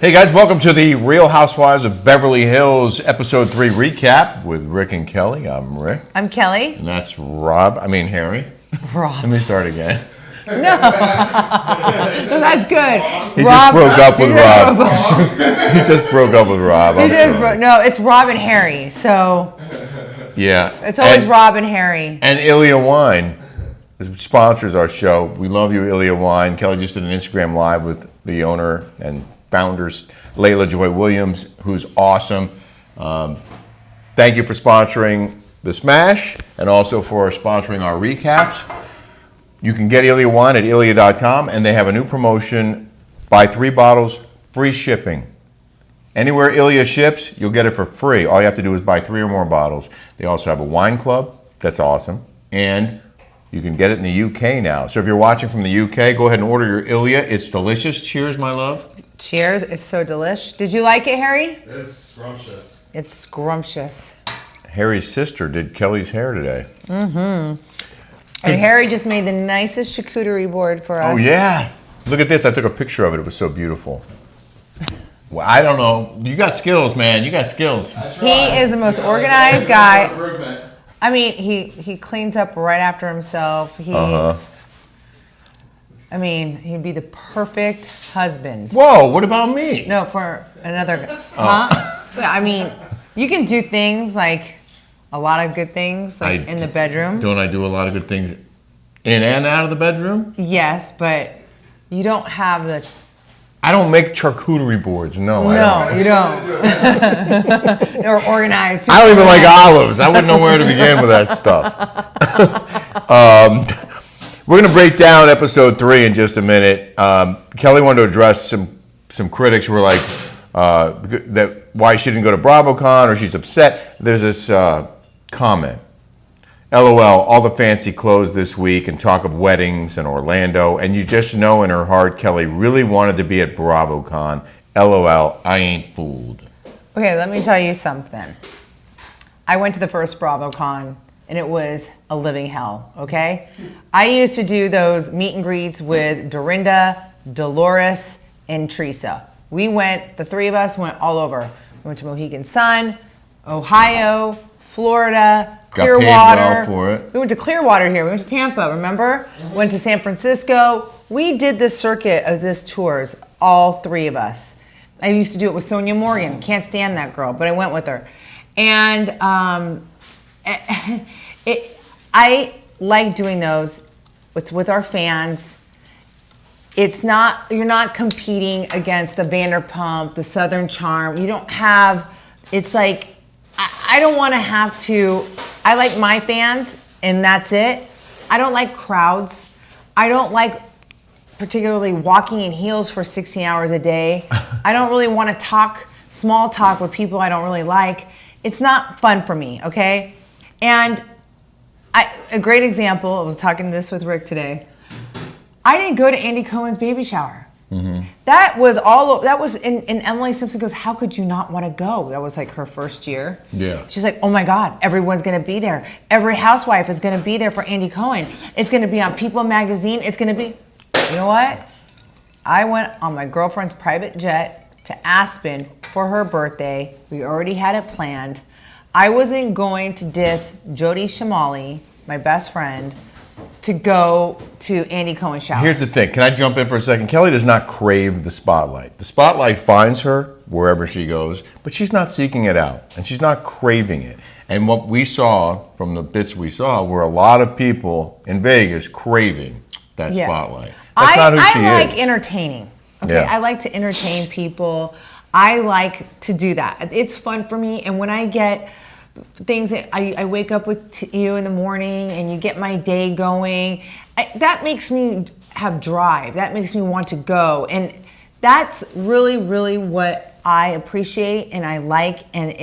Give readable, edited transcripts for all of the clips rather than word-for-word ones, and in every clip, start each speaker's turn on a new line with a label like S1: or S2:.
S1: Hey guys, welcome to the Real Housewives of Beverly Hills Episode 3 recap with Rick and Kelly. I'm Rick.
S2: I'm Kelly.
S1: And that's Harry.
S2: Rob.
S1: Let me start again.
S2: No. That's good.
S1: He just broke up with Rob. He just broke up with Rob.
S2: No, it's Rob and Harry. So
S1: yeah,
S2: it's always Rob and Harry.
S1: And Ilya Wine sponsors our show. We love you, Ilya Wine. Kelly just did an Instagram live with the owner and founders, Layla Joy Williams, who's awesome. Thank you for sponsoring the Smash and also for sponsoring our recaps. You can get Ilya Wine at Ilya.com, and they have a new promotion: buy 3 bottles, free shipping. Anywhere Ilya ships, you'll get it for free. All you have to do is buy 3 or more bottles. They also have a wine club. That's awesome. And you can get it in the UK now. So if you're watching from the UK, go ahead and order your Ilya. It's delicious. Cheers, my love.
S2: Cheers. It's so delish. Did you like it, Harry?
S3: It's scrumptious.
S2: It's scrumptious.
S1: Harry's sister did Kelly's hair today.
S2: Mm-hmm. And Harry just made the nicest charcuterie board for us.
S1: Oh, yeah. Look at this. I took a picture of it. It was so beautiful. Well, I don't know. You got skills, man. You got skills.
S2: He is the most organized guy. I mean, he cleans up right after himself. I mean, he'd be the perfect husband.
S1: Whoa, what about me?
S2: No, for another guy. Huh? I mean, you can do things like a lot of good things like in the bedroom.
S1: Don't I do a lot of good things in and out of the bedroom?
S2: Yes, but you don't have the...
S1: I don't make charcuterie boards, no.
S2: No, you don't. They're organized.
S1: I don't even like olives. I wouldn't know where to begin with that stuff. We're going to break down episode 3 in just a minute. Kelly wanted to address some critics who were like that why she didn't go to BravoCon or she's upset. There's this comment. LOL, all the fancy clothes this week and talk of weddings in Orlando, and you just know in her heart Kelly really wanted to be at BravoCon. LOL, I ain't fooled.
S2: Okay, let me tell you something. I went to the first BravoCon, and it was a living hell, okay? I used to do those meet and greets with Dorinda, Dolores, and Teresa. The 3 of us went all over. We went to Mohegan Sun, Ohio, Florida, Clearwater.
S1: Got paid well for it.
S2: We went to Clearwater here. We went to Tampa, remember? Went to San Francisco. We did this circuit of this tours, all 3 of us. I used to do it with Sonia Morgan. Can't stand that girl, but I went with her. And I like doing those. It's with our fans. You're not competing against the Vanderpump, the Southern Charm. You don't have, it's like, I don't want to have to, I like my fans and that's it. I don't like crowds. I don't like particularly walking in heels for 16 hours a day. I don't really want to small talk with people I don't really like. It's not fun for me, okay? And a great example, I was talking this with Rick today. I didn't go to Andy Cohen's baby shower. Mm-hmm. That was and Emily Simpson goes, how could you not want to go? That was like her first year.
S1: Yeah.
S2: She's like, oh my God, everyone's going to be there. Every housewife is going to be there for Andy Cohen. It's going to be on People magazine. It's going to be, you know what? I went on my girlfriend's private jet to Aspen for her birthday. We already had it planned. I wasn't going to diss Jody Shamali, my best friend, to go to Andy Cohen's shower.
S1: Here's the thing. Can I jump in for a second? Kelly does not crave the spotlight. The spotlight finds her wherever she goes, but she's not seeking it out, and she's not craving it. And what we saw from the bits we saw were a lot of people in Vegas craving that spotlight. That's not who she is.
S2: I like entertaining. Okay, yeah. I like to entertain people. I like to do that. It's fun for me, and when I get things that I wake up with you in the morning and you get my day going, that makes me have drive. That makes me want to go. And that's really, really what I appreciate and I like, and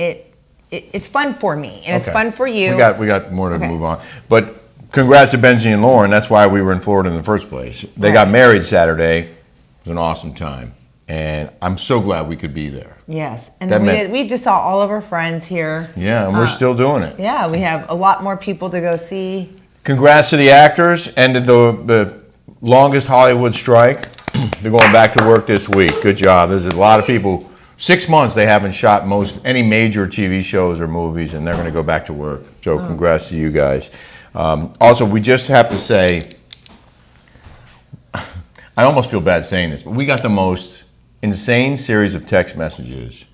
S2: it's fun for me and it's fun for you.
S1: We got more to move on. But congrats to Benji and Lauren. That's why we were in Florida in the first place. They got married Saturday. It was an awesome time. And I'm so glad we could be there.
S2: Yes. And we just saw all of our friends here.
S1: Yeah, and we're still doing it.
S2: Yeah, we have a lot more people to go see.
S1: Congrats to the actors. Ended the longest Hollywood strike. They're going back to work this week. Good job. There's a lot of people. 6 months they haven't shot any major TV shows or movies, and they're going to go back to work. So congrats to you guys. Also, we just have to say, I almost feel bad saying this, but we got the most insane series of text messages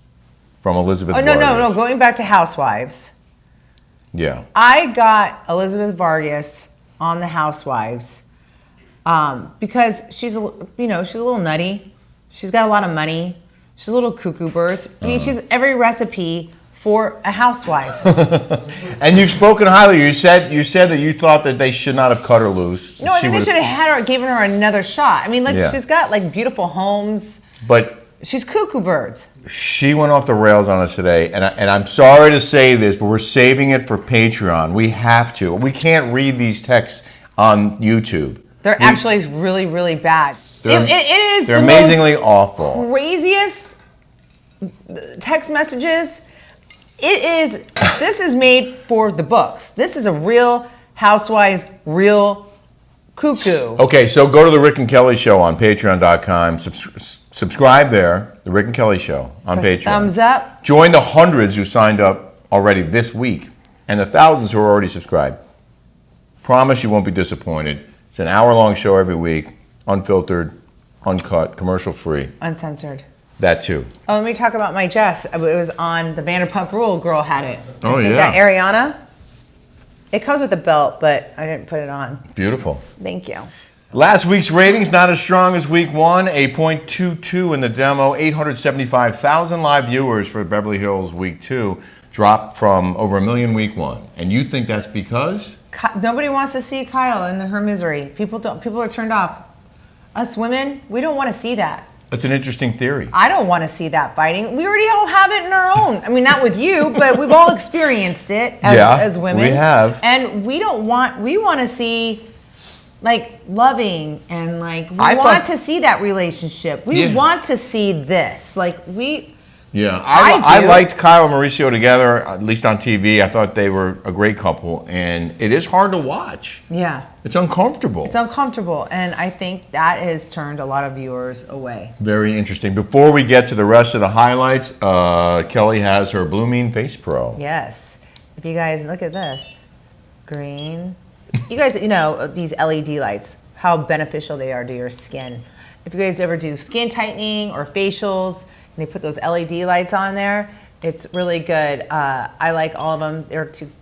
S1: from Elizabeth
S2: Oh, no,
S1: Vargas.
S2: no. Going back to Housewives.
S1: Yeah.
S2: I got Elizabeth Vargas on the Housewives because she's a little nutty. She's got a lot of money. She's a little cuckoo bird. I mean, she's every recipe for a housewife.
S1: And you've spoken highly. You said that you thought that they should not have cut her loose.
S2: No, I think they should have had her, given her another shot. I mean, like
S1: Yeah.
S2: she's got like beautiful homes.
S1: But
S2: She's cuckoo birds.
S1: she went off the rails on us today, and I'm sorry to say this, but we're saving it for Patreon. We have to. We can't read these texts on YouTube.
S2: They're actually really, really bad.
S1: They're,
S2: it is
S1: they're
S2: the
S1: amazingly
S2: most
S1: awful.
S2: craziest text messages. This is made for the books. This is a real Housewives, real cuckoo.
S1: Okay, so go to the Rick and Kelly Show on Patreon.com. Subscribe there, the Rick and Kelly Show on Patreon.
S2: Thumbs up.
S1: Join the hundreds who signed up already this week, and the thousands who are already subscribed. Promise you won't be disappointed. It's an hour-long show every week, unfiltered, uncut, commercial-free.
S2: Uncensored.
S1: That too.
S2: Oh, let me talk about my dress. It was on the Vanderpump Rule. Girl had it.
S1: Oh,
S2: I think
S1: yeah.
S2: that Ariana. It comes with a belt, but I didn't put it on.
S1: Beautiful.
S2: Thank you.
S1: Last week's ratings, not as strong as week one, a .22 in the demo, 875,000 live viewers for Beverly Hills week two, dropped from over 1 million week one. And you think that's because?
S2: Nobody wants to see Kyle in her misery. People are turned off. Us women, we don't want to see that.
S1: That's an interesting theory.
S2: I don't want to see that fighting. We already all have it in our own. I mean, not with you, but we've all experienced it as women.
S1: We have.
S2: And we want to see like loving and like we want to see that relationship. We want to see this. Like
S1: Yeah,
S2: I
S1: I liked Kyle and Mauricio together, at least on TV. I thought they were a great couple, and it is hard to watch.
S2: Yeah.
S1: It's uncomfortable.
S2: It's uncomfortable, and I think that has turned a lot of viewers away.
S1: Very interesting. Before we get to the rest of the highlights, Kelly has her Blue Mean Face Pro.
S2: Yes. If you guys look at this, green. You guys, these LED lights, how beneficial they are to your skin. If you guys ever do skin tightening or facials, and they put those LED lights on there, it's really good. I like all of them.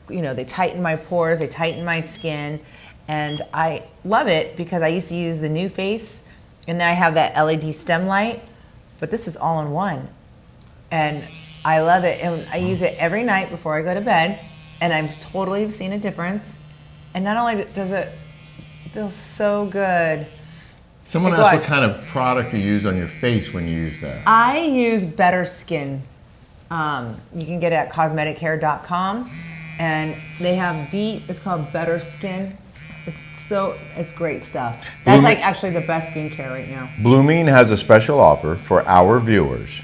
S2: They tighten my pores, they tighten my skin, and I love it because I used to use the New Face, and then I have that LED stem light, but this is all in one. And I love it, and I use it every night before I go to bed, and I've totally seen a difference. And not only does it feel so good.
S1: Someone asked what kind of product you use on your face when you use that.
S2: I use Better Skin. You can get it at cosmetichair.com, and they have it's called Better Skin. It's great stuff. That's actually the best skincare right now.
S1: Blue Mean has a special offer for our viewers.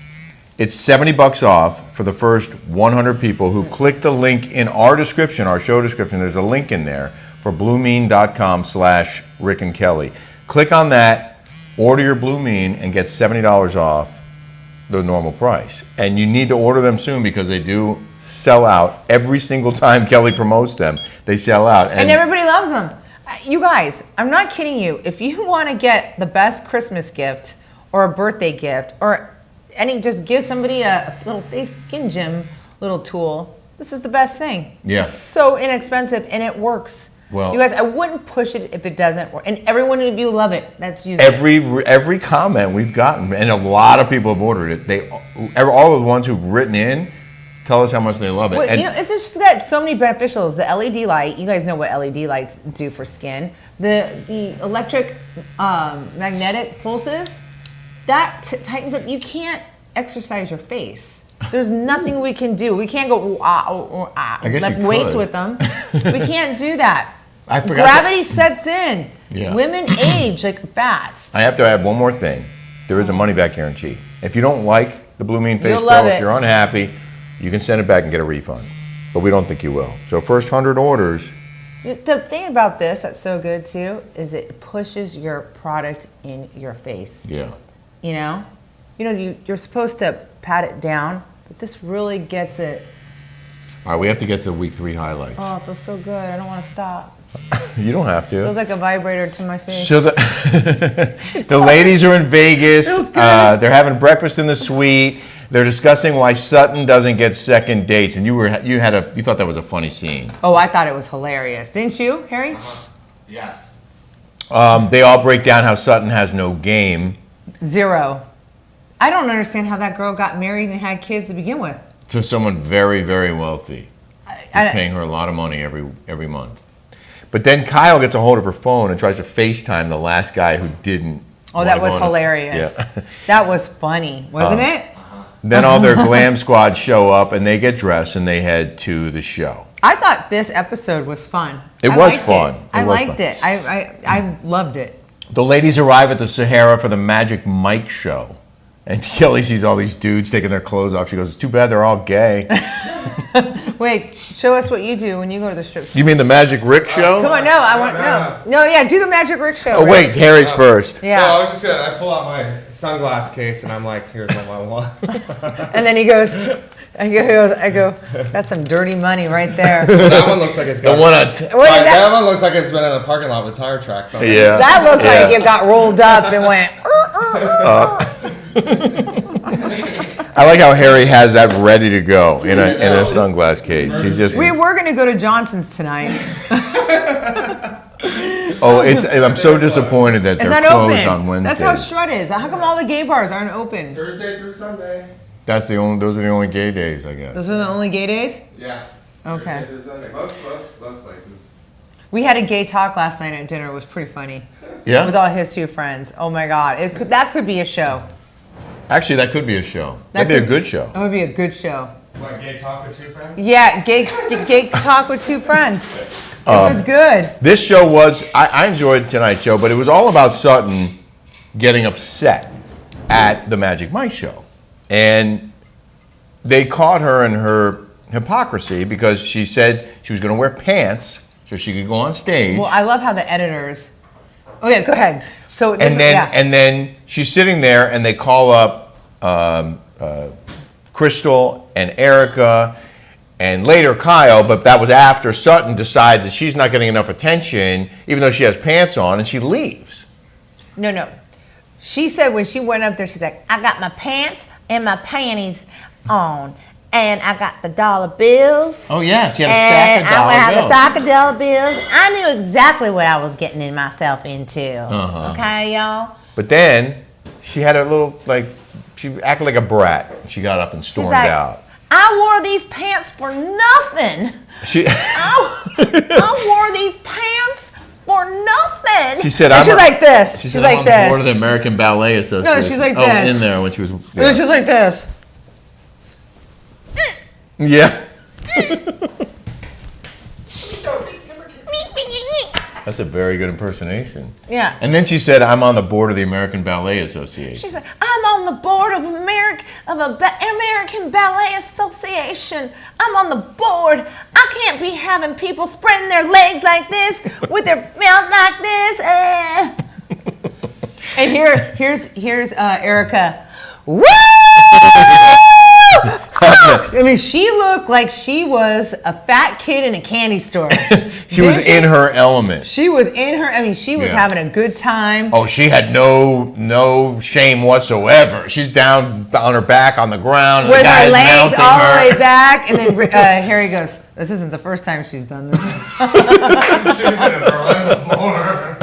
S1: It's $70 off for the first 100 people who click the link in our description, our show description. There's a link in there for bluemean.com/Rick and Kelly. Click on that, order your Blue Mean, and get $70 off the normal price. And you need to order them soon because they do sell out every single time Kelly promotes them. They sell out.
S2: And everybody loves them. You guys, I'm not kidding you. If you want to get the best Christmas gift or a birthday gift or just give somebody a little face skin gym little tool, this is the best thing.
S1: Yeah.
S2: It's so inexpensive and it works.
S1: Well,
S2: you guys, I wouldn't push it if it doesn't work. And everyone of you love it. That's using
S1: every comment we've gotten, and a lot of people have ordered it. All of the ones who've written in tell us how much they love it.
S2: Well, it's just got so many beneficials. The LED light, you guys know what LED lights do for skin. The electric magnetic pulses, that tightens up. You can't exercise your face. There's nothing we can do. We can't go lift weights with them. We can't do that.
S1: I forgot
S2: Gravity sets in.
S1: Yeah.
S2: Women age fast.
S1: I have to add one more thing. There is a money back guarantee. If you don't like the Blue Mean Face
S2: You'll
S1: Pro,
S2: love
S1: if
S2: it.
S1: you're unhappy, you can send it back and get a refund. But we don't think you will. So first 100 orders.
S2: The thing about this that's so good too is it pushes your product in your face.
S1: Yeah.
S2: You're supposed to pat it down, but this really gets it.
S1: All right, we have to get to week 3 highlights.
S2: Oh, it feels so good. I don't want to stop.
S1: You don't have to.
S2: Feels like a vibrator to my face.
S1: So the ladies are in Vegas.
S2: Feels good.
S1: They're having breakfast in the suite. They're discussing why Sutton doesn't get second dates, and you thought that was a funny scene.
S2: Oh, I thought it was hilarious. Didn't you, Harry?
S3: Yes.
S1: They all break down how Sutton has no game.
S2: 0. I don't understand how that girl got married and had kids to begin with.
S1: To someone very, very wealthy. He's paying her a lot of money every month. But then Kyle gets a hold of her phone and tries to FaceTime the last guy who didn't.
S2: Oh, that was hilarious.
S1: Yeah.
S2: That was funny, wasn't it?
S1: Then all their glam squad show up and they get dressed and they head to the show.
S2: I thought this episode was fun.
S1: It was fun.
S2: I liked it. I loved it.
S1: The ladies arrive at the Sahara for the Magic Mike show. And Kelly sees all these dudes taking their clothes off. She goes, it's too bad they're all gay.
S2: Wait, show us what you do when you go to the strip club.
S1: You mean the Magic Rick show?
S2: Come on, no, I want no, yeah, do the Magic Rick show.
S1: Oh,
S2: Rick.
S1: wait, Harry's first.
S2: Yeah.
S3: No, I was just I pull out my sunglass case and I'm like, here's what I want.
S2: And then he goes, I go, that's some dirty money right there.
S3: That one looks like it's got.
S2: That
S3: one looks like it's been in the parking lot with tire tracks on it.
S1: Yeah.
S2: That looked like it got rolled up and went.
S1: I like how Harry has that ready to go in a sunglass case. He's just.
S2: We were going to go to Johnson's tonight.
S1: I'm so disappointed that
S2: It's
S1: they're
S2: not
S1: closed
S2: open.
S1: on Wednesday.
S2: That's how Strut is. How come all the gay bars aren't open?
S3: Thursday through Sunday.
S1: Those are the only gay days, I guess.
S2: Those are the only gay days?
S3: Yeah.
S2: Okay.
S3: Thursday through Sunday. Most places.
S2: We had a gay talk last night at dinner. It was pretty funny.
S1: Yeah?
S2: With all his 2 friends. Oh my God. That could be a show.
S1: Actually, that could be a show. That'd be a good show.
S2: That would be a good show.
S3: What, gay talk with 2 friends?
S2: Yeah, gay talk with 2 friends. It was good.
S1: This show was, I enjoyed tonight's show, but it was all about Sutton getting upset at the Magic Mike show. And they caught her in her hypocrisy because she said she was going to wear pants so she could go on stage.
S2: Well, I love how the editors. Oh yeah, go ahead. So
S1: and then she's sitting there, and they call up Crystal and Erica, and later Kyle. But that was after Sutton decides that she's not getting enough attention, even though she has pants on, and she leaves.
S2: No. She said when she went up there, she's like, I got my pants and my panties on. And I got the dollar bills.
S1: Oh, yeah. She had a stack of dollar bills.
S2: And I had a stack of dollar bills. I knew exactly what I was getting myself into.
S1: Uh-huh.
S2: Okay, y'all?
S1: But then she had a little, she acted like a brat. She got up and stormed out.
S2: I wore these pants for nothing. I wore these pants for nothing.
S1: She said,
S2: she's like this.
S1: She's like this. I'm on board of the American Ballet Association.
S2: No, she's like this.
S1: In there when she was.
S2: Yeah. No, she's like this.
S1: Yeah. That's a very good impersonation.
S2: Yeah.
S1: And then she said, I'm on the board of the American Ballet Association.
S2: She said, I'm on the board of American Ballet Association. I'm on the board. I can't be having people spreading their legs like this with their mouth like this. And here's Erica. Woo! I mean, she looked like she was a fat kid in a candy store.
S1: She was in her element.
S2: She was in her. I mean, she was having a good time.
S1: Oh, she had no shame whatsoever. She's down on her back on the ground.
S2: With
S1: the
S2: her legs
S1: mounting
S2: all
S1: her.
S2: the way back. And then Harry goes, this isn't the first time she's done this.
S3: She's been in Berlin before.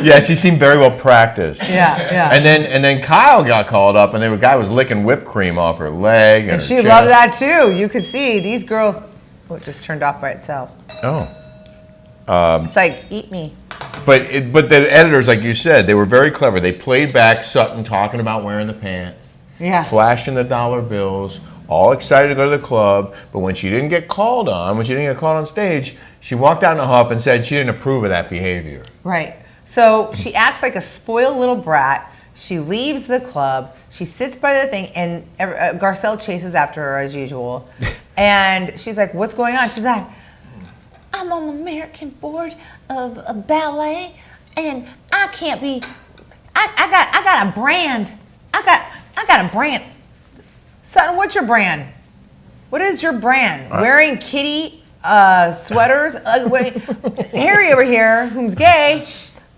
S1: Yeah, she seemed very well practiced.
S2: Yeah.
S1: And then Kyle got called up, and the guy was licking whipped cream off her leg. And
S2: she loved that too. You could see these girls. Oh, it just turned off by itself.
S1: Oh.
S2: It's like, eat me.
S1: But the editors, like you said, they were very clever. They played back Sutton talking about wearing the pants, flashing the dollar bills, all excited to go to the club. But when she didn't get called on, stage, she walked out in a huff and said she didn't approve of that behavior.
S2: Right. So she acts like a spoiled little brat. She leaves the club. She sits by the thing, and Garcelle chases after her as usual. And she's like, what's going on? She's like, I'm on the American board of ballet, and I can't be. I got a brand I got a brand. Sutton, what's your brand? What is your brand? Wearing kitty sweaters? Harry over here, who's gay,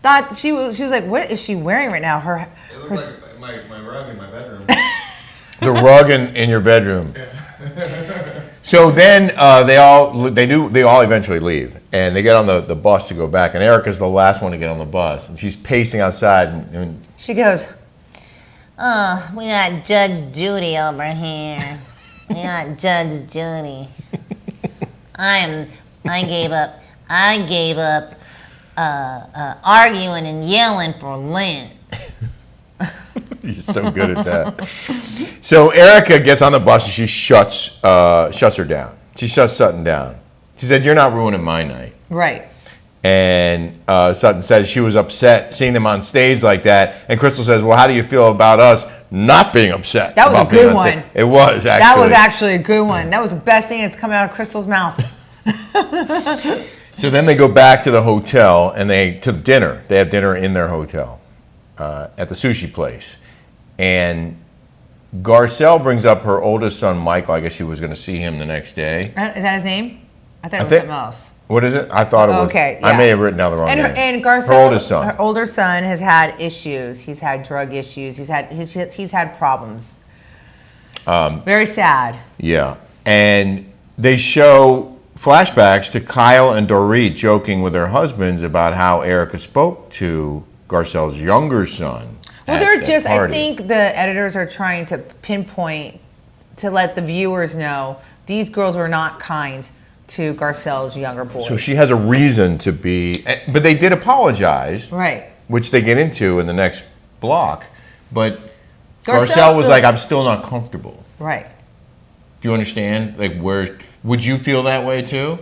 S2: thought she was like, what is she wearing right now? Her
S3: It looks like my rug in my bedroom.
S1: The rug in your bedroom. So then they all eventually leave, and they get on the bus to go back. And Erica's the last one to get on the bus, and she's pacing outside. And
S2: she goes,
S4: We got Judge Judy over here. We got Judge Judy. I gave up arguing and yelling for Lent.
S1: you're so good at that. So Erica gets on the bus and she shuts her down. She shuts Sutton down. She said, "You're not ruining my night."
S2: right.
S1: And Sutton says she was upset seeing them on stage like that. And Crystal says, "Well, how do you feel about us not being upset?"
S2: That was a
S1: about being
S2: good
S1: on stage?"
S2: one.
S1: It was actually.
S2: That was actually a good one. That was the best thing that's come out of Crystal's mouth.
S1: So then they go back to the hotel and to dinner. They have dinner in their hotel at the sushi place. And Garcelle brings up her oldest son, Michael. I guess she was going to see him the next day.
S2: Is that his name? I thought it was
S1: think-
S2: something else.
S1: What is it? I thought it was.
S2: Okay,
S1: I
S2: yeah.
S1: may have written down the wrong name.
S2: And Garcelle,
S1: her oldest son.
S2: her older son has had issues. He's had drug issues. He's had problems. Very sad.
S1: Yeah. And they show flashbacks to Kyle and Dorit joking with their husbands about how Erica spoke to Garcelle's younger son.
S2: Well,
S1: at
S2: they're
S1: that
S2: just.
S1: party.
S2: I think the editors are trying to pinpoint to let the viewers know these girls were not kind to Garcelle's younger boys.
S1: So she has a reason to be, but they did apologize,
S2: right.
S1: which they get into in the next block. But
S2: Garcelle
S1: Garcelle was
S2: still-
S1: like, "I'm still not comfortable."
S2: Right.
S1: Do you understand? Like, where would you feel that way too?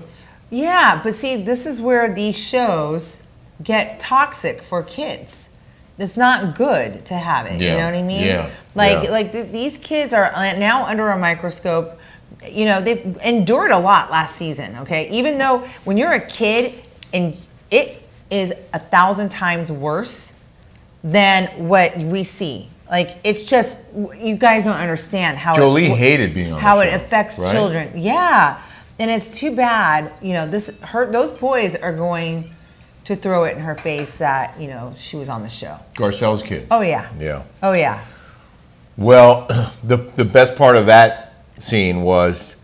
S2: Yeah, but see, this is where these shows get toxic for kids. It's not good to have it.
S1: Yeah,
S2: You know what I mean?
S1: yeah,
S2: Like,
S1: yeah.
S2: these kids are now under a microscope. You know, they've endured a lot last season. Okay, even though when you're a kid, and it is 1,000 times worse than what we see. Like, it's just you guys don't understand how
S1: Jolie hated being on
S2: how
S1: the
S2: it
S1: show,
S2: affects
S1: right?
S2: children. Yeah, and it's too bad. You know, those boys are going to throw it in her face that she was on the show.
S1: Garcelle's kid.
S2: Oh yeah.
S1: Yeah.
S2: Oh yeah.
S1: Well, the best part of that scene was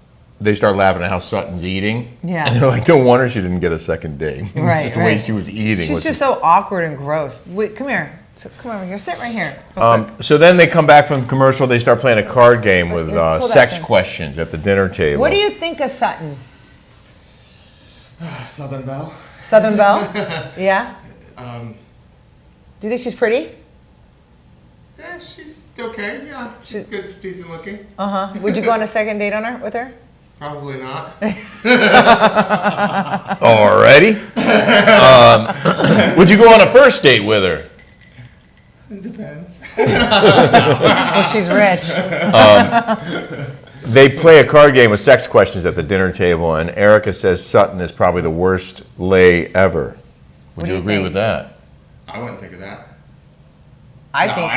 S1: they start laughing at how Sutton's eating.
S2: Yeah.
S1: And they're like, "No wonder she didn't get a second date."
S2: Right.
S1: Just the way
S2: right.
S1: she was eating.
S2: She's
S1: was
S2: just so awkward and gross. Wait, come here. Come over here. Sit right here. real quick.
S1: So then they come back from commercial. They start playing a card game with
S2: Pull that
S1: sex
S2: thing.
S1: questions at the dinner table.
S2: What do you think of Sutton?
S3: Southern Belle.
S2: Southern Belle? Yeah. Do you think she's pretty?
S3: Yeah, she's okay. Yeah, she's good, decent looking.
S2: Would you go on a second date with her?
S3: Probably not.
S1: Already? Would you go on a first date with her?
S3: It depends.
S2: Oh, she's rich.
S1: They play a card game with sex questions at the dinner table, and Erica says Sutton is probably the worst lay ever. Would
S2: What do
S1: you
S2: you
S1: agree
S2: think?
S1: with that?
S3: I wouldn't think of that.
S2: I think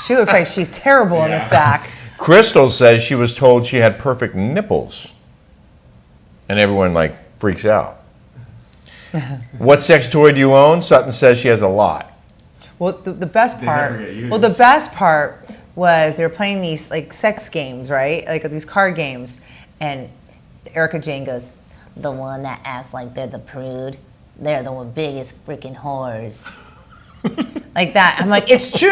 S2: she looks like she's terrible in the sack.
S1: Crystal says she was told she had perfect nipples, and everyone freaks out. What sex toy do you own? Sutton says she has a lot.
S2: Well, the best
S3: They
S2: part.
S3: never get used.
S2: Well, the best part was they were playing these sex games, right? Like these card games, and Erica Jane goes,
S4: The one that acts like they're the prude. They're the biggest freaking whores.
S2: like that. I'm like, it's true.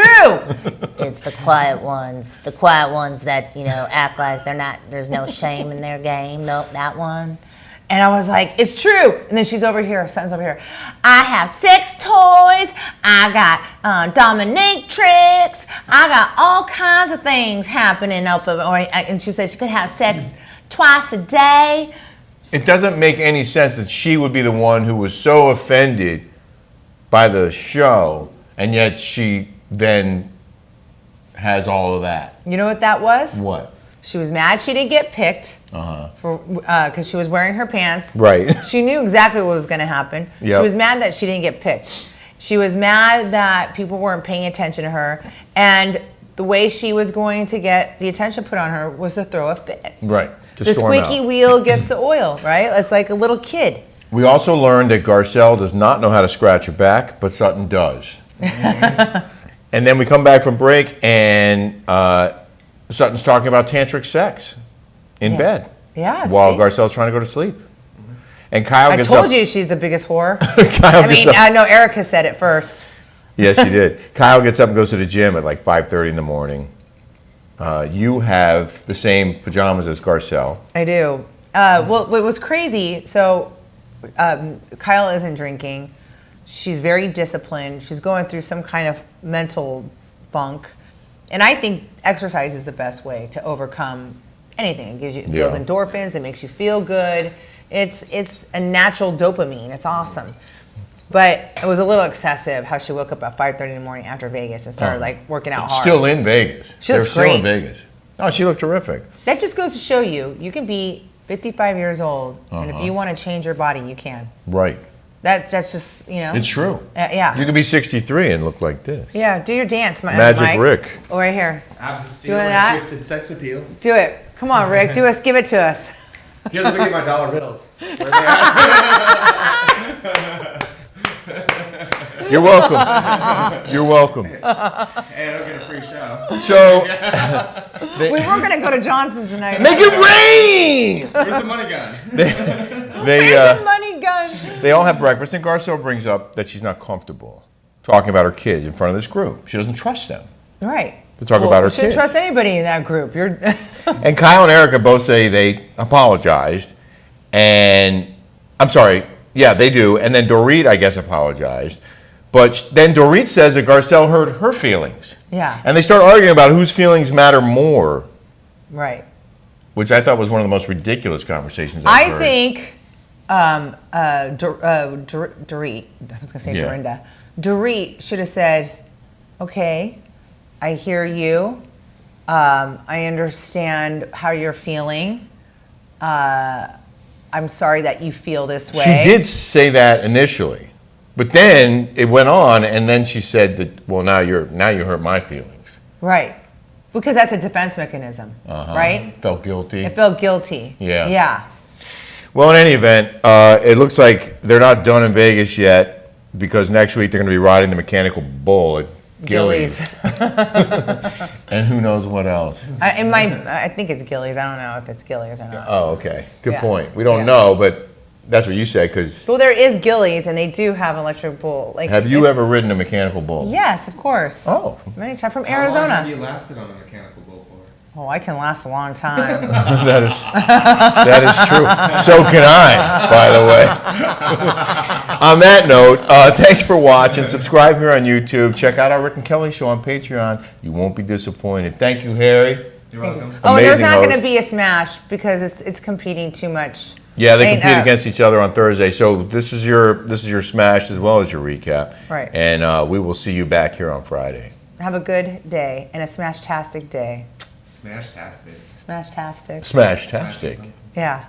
S4: It's the quiet ones. The quiet ones that, act like there's no shame in their game. Nope, that one.
S2: And I was like, it's true. And then she's over here, Sutton's over here. I have sex toys. I got dominatrix. I got all kinds of things happening and she said she could have sex twice a day.
S1: It doesn't make any sense that she would be the one who was so offended by the show, and yet she then has all of that.
S2: You know what that was?
S1: What?
S2: She was mad she didn't get picked because she was wearing her pants.
S1: Right.
S2: She knew exactly what was going to happen.
S1: Yep.
S2: She was mad that she didn't get picked. She was mad that people weren't paying attention to her. And the way she was going to get the attention put on her was to throw a fit.
S1: Right. To
S2: The
S1: storm
S2: squeaky
S1: out.
S2: wheel gets the oil, right? It's like a little kid.
S1: We also learned that Garcelle does not know how to scratch her back, but Sutton does. And then we come back from break, and Sutton's talking about tantric sex in bed.
S2: Yeah,
S1: While
S2: see?
S1: Garcelle's trying to go to sleep. And Kyle
S2: I
S1: gets
S2: told
S1: up.
S2: you she's the biggest whore.
S1: Kyle
S2: I
S1: gets
S2: mean,
S1: up.
S2: I know Erica said it first.
S1: Yes, she did. Kyle gets up and goes to the gym at like 5:30 in the morning. You have the same pajamas as Garcelle.
S2: I do. Well, it was crazy. So Kyle isn't drinking. She's very disciplined. She's going through some kind of mental bunk. And I think exercise is the best way to overcome anything. It gives you it builds
S1: Yeah.
S2: endorphins. It makes you feel good. It's a natural dopamine. It's awesome. But it was a little excessive how she woke up at 5:30 in the morning after Vegas and started like working out hard.
S1: Still in Vegas.
S2: She
S1: They're
S2: looks
S1: still in
S2: great.
S1: Vegas. Oh, she looked terrific.
S2: That just goes to show you can be 55 years old, and if you want to change your body, you can.
S1: Right.
S2: That's just, you know.
S1: It's true.
S2: Yeah.
S1: You could be 63 and look like this.
S2: Yeah, do your dance,
S1: Magic
S2: Mike.
S1: Rick.
S2: Oh, right here.
S3: Abs of steel
S2: Doing
S3: and
S2: that?
S3: twisted sex appeal.
S2: Do it. Come on, Rick. Give it to us.
S3: Here, let me get my dollar bills. Where they at?
S1: You're welcome. You're welcome.
S3: Hey, I don't get a free show.
S1: So,
S2: We were going to go to Johnson's tonight.
S1: make it rain!
S3: Where's the money gun?
S2: Money gun.
S1: They all have breakfast, and Garcelle brings up that she's not comfortable talking about her kids in front of this group. She doesn't trust them.
S2: Right.
S1: To talk about her
S2: You shouldn't
S1: kids.
S2: trust anybody in that group. You're.
S1: And Kyle and Erica both say they apologized, and I'm sorry, yeah, they do. And then Dorit, I guess, apologized. But then Dorit says that Garcelle hurt her feelings.
S2: Yeah.
S1: And they start arguing about whose feelings matter more,
S2: Right.
S1: which I thought was one of the most ridiculous conversations I've
S2: I
S1: heard.
S2: think Dorit, I was going to say
S1: Yeah.
S2: Dorinda. Dorit should have said, okay, I hear you. I understand how you're feeling. I'm sorry that you feel this way.
S1: She did say that initially, but then it went on, and then she said that, well, now you hurt my feelings.
S2: Right. Because that's a defense mechanism, right?
S1: Felt guilty.
S2: It felt guilty.
S1: Yeah.
S2: Yeah.
S1: Well, in any event, it looks like they're not done in Vegas yet, because next week they're going to be riding the mechanical bull at Gillies. And who knows what else.
S2: I think it's Gillies. I don't know if it's Gillies or not.
S1: Oh, okay. Good
S2: Yeah.
S1: point. We don't
S2: Yeah.
S1: know, but that's what you said, because
S2: Well, there is Gillies, and they do have electric bull. Like,
S1: have you
S2: it's-
S1: ever ridden a mechanical bull?
S2: Yes, of course.
S1: Oh.
S2: Many times from
S3: How long have
S2: Arizona.
S3: you lasted on a mechanical bull for?
S2: Oh, I can last a long time.
S1: that is true. So can I, by the way. On that note, thanks for watching. Subscribe here on YouTube. Check out our Rick and Kelly show on Patreon. You won't be disappointed. Thank you, Harry.
S3: You're welcome.
S2: Oh, and there's
S1: Amazing
S2: not going to
S1: host.
S2: be a smash because it's competing too much.
S1: Yeah, they
S2: I mean,
S1: compete against each other on Thursday. So this is your smash as well as your recap.
S2: Right.
S1: And we will see you back here on Friday.
S2: Have a good day and a smash-tastic day.
S3: Smash-tastic.
S2: Smash-tastic.
S1: Smash-tastic.
S2: Yeah.